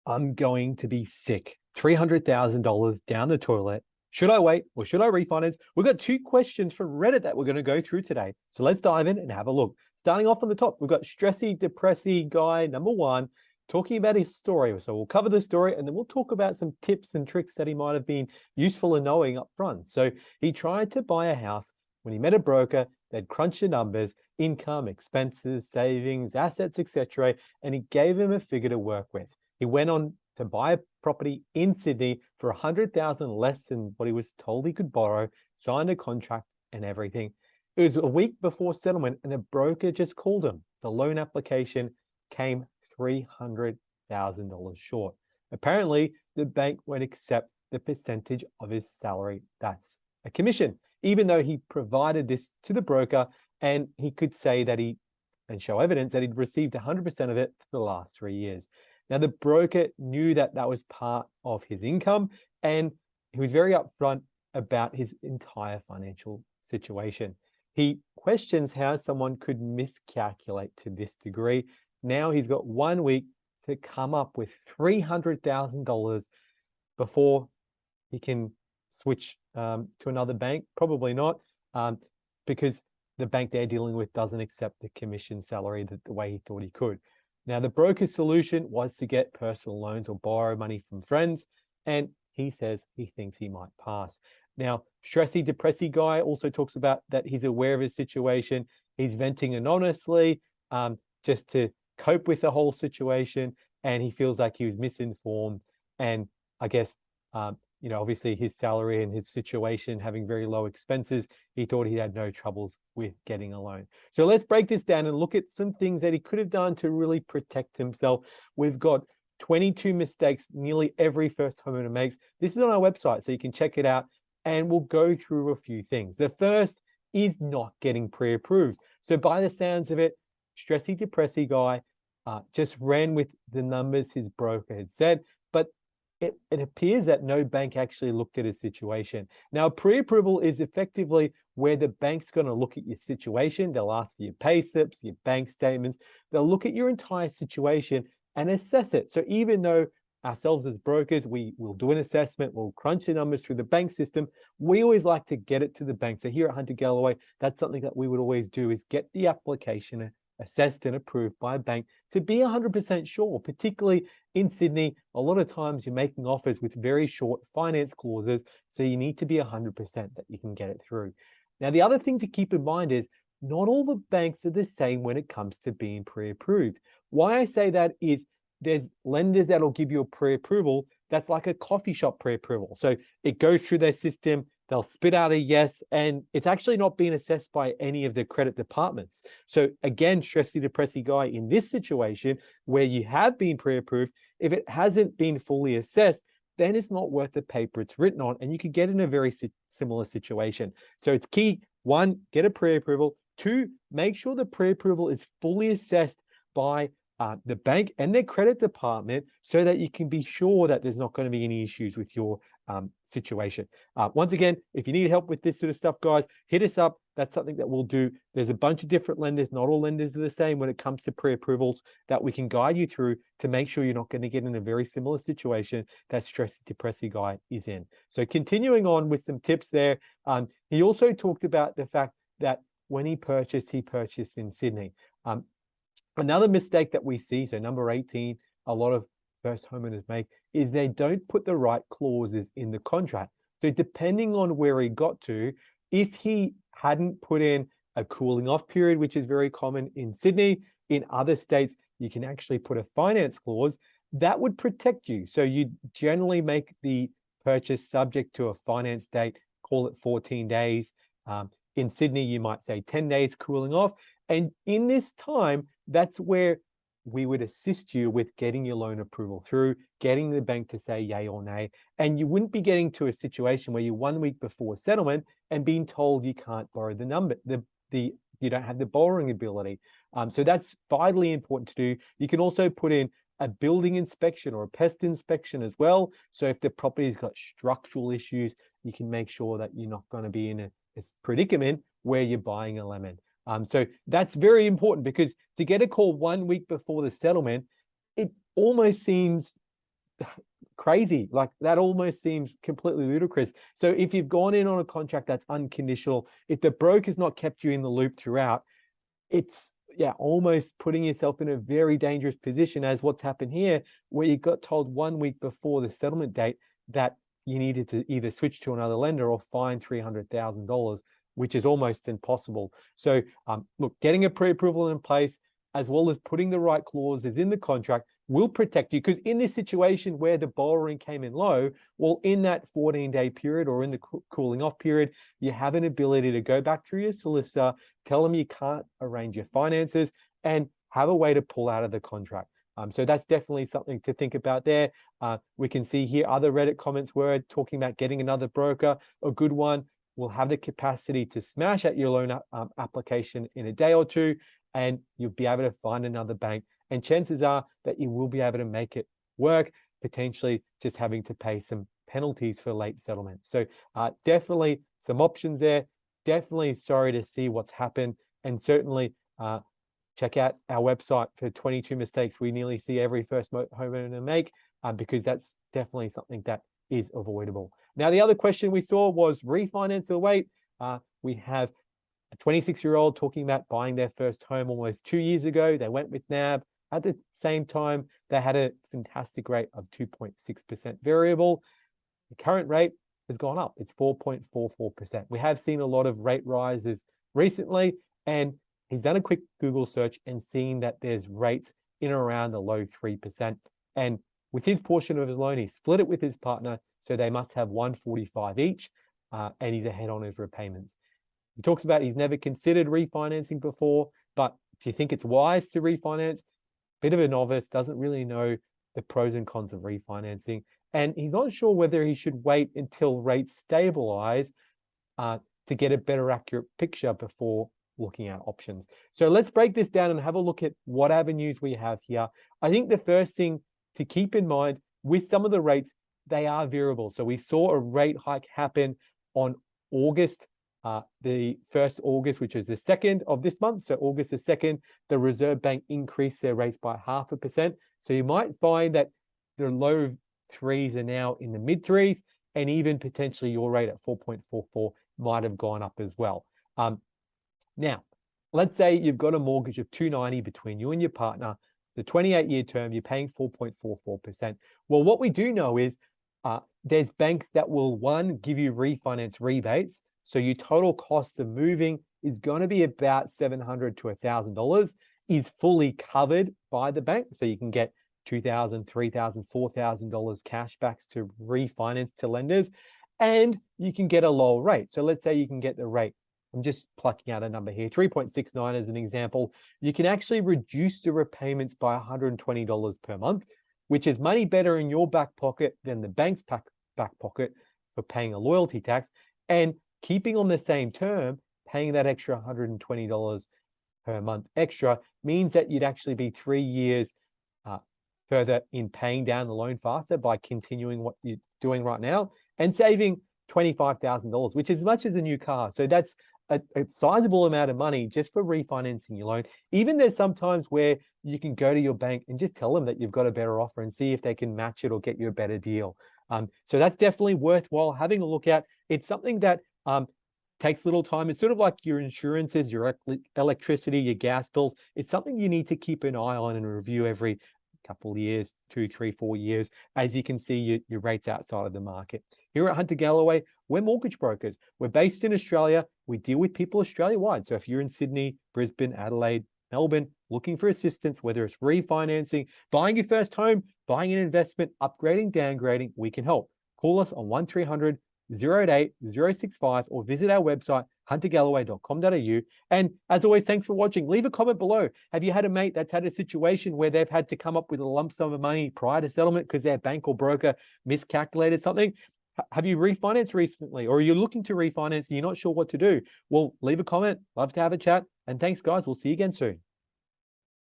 I'm going to be sick. $300,000 down the toilet. Should I wait or should I refinance? We've got two questions from Reddit that we're going to go through today. So let's dive in and have a look. Starting off on the top, we've got stressy, depressy guy number one talking about his story. So we'll cover the story and then we'll talk about some tips and tricks that he might have been useful in knowing up front. So he tried to buy a house when he met a broker. They'd crunch the numbers, income, expenses, savings, assets, etc. And he gave him a figure to work with. He went on to buy a property in Sydney for 100,000 less than what he was told he could borrow, signed a contract and everything. It was a week before settlement and the broker just called him. The loan application came $300,000 short. Apparently, the bank won't accept the percentage of his salary. That's a commission, even though he provided this to the broker and he could say that and show evidence that he'd received 100% of it for the last 3 years. Now, the broker knew that that was part of his income, and he was very upfront about his entire financial situation. He questions how someone could miscalculate to this degree. Now he's got 1 week to come up with $300,000 before he can switch to another bank. Probably not, because the bank they're dealing with doesn't accept the commission salary the way he thought he could. Now, the broker's solution was to get personal loans or borrow money from friends, and he says he thinks he might pass. Now, stressy, depressy guy also talks about that he's aware of his situation. He's venting anonymously just to cope with the whole situation, and he feels like he was misinformed. And I guess, obviously his salary and his situation, having very low expenses, he thought he had no troubles with getting a loan. So let's break this down and look at some things that he could have done to really protect himself. We've got 22 mistakes nearly every first homeowner makes. This is on our website, so you can check it out, and we'll go through a few things. The first is not getting pre-approved. So by the sounds of it, stressy, depressy guy just ran with the numbers his broker had said, but it appears that no bank actually looked at his situation. Now, pre-approval is effectively where the bank's going to look at your situation. They'll ask for your pay slips, your bank statements. They'll look at your entire situation and assess it. So even though ourselves as brokers, we will do an assessment, we'll crunch the numbers through the bank system, we always like to get it to the bank. So here at Hunter Galloway, that's something that we would always do, is get the application assessed and approved by a bank to be 100% sure. Particularly in Sydney, a lot of times you're making offers with very short finance clauses, so you need to be 100% that you can get it through. Now, the other thing to keep in mind is not all the banks are the same when it comes to being pre-approved. Why I say that is there's lenders that'll give you a pre-approval that's like a coffee shop pre-approval. So it goes through their system, they'll spit out a yes, and it's actually not being assessed by any of the credit departments. So again, stressy, depressy guy, in this situation where you have been pre-approved, if it hasn't been fully assessed, then it's not worth the paper it's written on, and you could get in a very similar situation. So it's key, one, get a pre-approval. Two, make sure the pre-approval is fully assessed by the bank and their credit department, so that you can be sure that there's not going to be any issues with your situation. Once again, if you need help with this sort of stuff, guys, hit us up. That's something that we'll do. There's a bunch of different lenders. Not all lenders are the same when it comes to pre-approvals, that we can guide you through to make sure you're not going to get in a very similar situation that stressy, depressy guy is in. So continuing on with some tips there, he also talked about the fact that when he purchased in Sydney. Another mistake that we see, so number 18, a lot of first homeowners make, is they don't put the right clauses in the contract. So depending on where he got to, if he hadn't put in a cooling off period, which is very common in Sydney, in other states, you can actually put a finance clause that would protect you. So you generally make the purchase subject to a finance date, call it 14 days. In Sydney, you might say 10 days cooling off. And in this time, that's where we would assist you with getting your loan approval through, getting the bank to say yay or nay. And you wouldn't be getting to a situation where you're 1 week before settlement and being told you can't borrow the number, you don't have the borrowing ability. So that's vitally important to do. You can also put in a building inspection or a pest inspection as well. So if the property's got structural issues, you can make sure that you're not going to be in a predicament where you're buying a lemon. So that's very important, because to get a call 1 week before the settlement, it almost seems crazy. Like that almost seems completely ludicrous. So if you've gone in on a contract that's unconditional, if the broker's not kept you in the loop throughout, it's almost putting yourself in a very dangerous position, as what's happened here, where you got told 1 week before the settlement date that you needed to either switch to another lender or fine $300,000, which is almost impossible. So look, getting a pre-approval in place, as well as putting the right clauses in the contract, will protect you. Because in this situation where the borrowing came in low, well, in that 14-day period or in the cooling off period, you have an ability to go back through your solicitor, tell them you can't arrange your finances, and have a way to pull out of the contract. So that's definitely something to think about there. We can see here other Reddit comments were talking about getting another broker. A good one will have the capacity to smash at your loan application in a day or two, and you'll be able to find another bank. And chances are that you will be able to make it work, potentially just having to pay some penalties for late settlement. So definitely some options there. Definitely sorry to see what's happened. And certainly check out our website for 22 mistakes we nearly see every first homeowner make, because that's definitely something that is avoidable. Now, the other question we saw was refinance or wait. We have a 26-year-old talking about buying their first home almost 2 years ago. They went with NAB. At the same time, they had a fantastic rate of 2.6% variable. The current rate has gone up. It's 4.44%. We have seen a lot of rate rises recently, and he's done a quick Google search and seen that there's rates in around the low 3%. And with his portion of his loan, he split it with his partner, so they must have 145 each, and he's ahead on his repayments. He talks about he's never considered refinancing before, but do you think it's wise to refinance? Bit of a novice, doesn't really know the pros and cons of refinancing, and he's not sure whether he should wait until rates stabilize to get a better accurate picture before looking at options. So let's break this down and have a look at what avenues we have here. I think the first thing to keep in mind with some of the rates, they are variable. So we saw a rate hike happen on August, the 1st August, which is the 2nd of this month. So August the 2nd, the Reserve Bank increased their rates by 0.5%. So you might find that the low threes are now in the mid threes, and even potentially your rate at 4.44 might have gone up as well. Now, let's say you've got a mortgage of $290 between you and your partner, the 28-year term, you're paying 4.44%. Well, what we do know is there's banks that will, one, give you refinance rebates. So your total cost of moving is going to be about $700 to $1,000, is fully covered by the bank. So you can get $2,000, $3,000, $4,000 cash backs to refinance to lenders, and you can get a lower rate. So let's say you can get the rate, I'm just plucking out a number here, 3.69 as an example. You can actually reduce the repayments by $120 per month, which is money better in your back pocket than the bank's back pocket for paying a loyalty tax. And keeping on the same term, paying that extra $120 per month extra means that you'd actually be 3 years further in paying down the loan faster by continuing what you're doing right now and saving $25,000, which is as much as a new car. So that's a sizable amount of money just for refinancing your loan. Even there's sometimes where you can go to your bank and just tell them that you've got a better offer and see if they can match it or get you a better deal. So that's definitely worthwhile having a look at. It's something that takes little time. It's sort of like your insurances, your electricity, your gas bills. It's something you need to keep an eye on and review every couple of years, 2, 3, 4 years, as you can see your rates outside of the market. Here at Hunter Galloway, we're mortgage brokers. We're based in Australia. We deal with people Australia-wide. So if you're in Sydney, Brisbane, Adelaide, Melbourne, looking for assistance, whether it's refinancing, buying your first home, buying an investment, upgrading, downgrading, we can help. Call us on 1300 088 065 or visit our website, huntergalloway.com.au. And as always, thanks for watching. Leave a comment below. Have you had a mate that's had a situation where they've had to come up with a lump sum of money prior to settlement because their bank or broker miscalculated something? Have you refinanced recently, or are you looking to refinance and you're not sure what to do? Well, leave a comment. Love to have a chat. And thanks, guys. We'll see you again soon.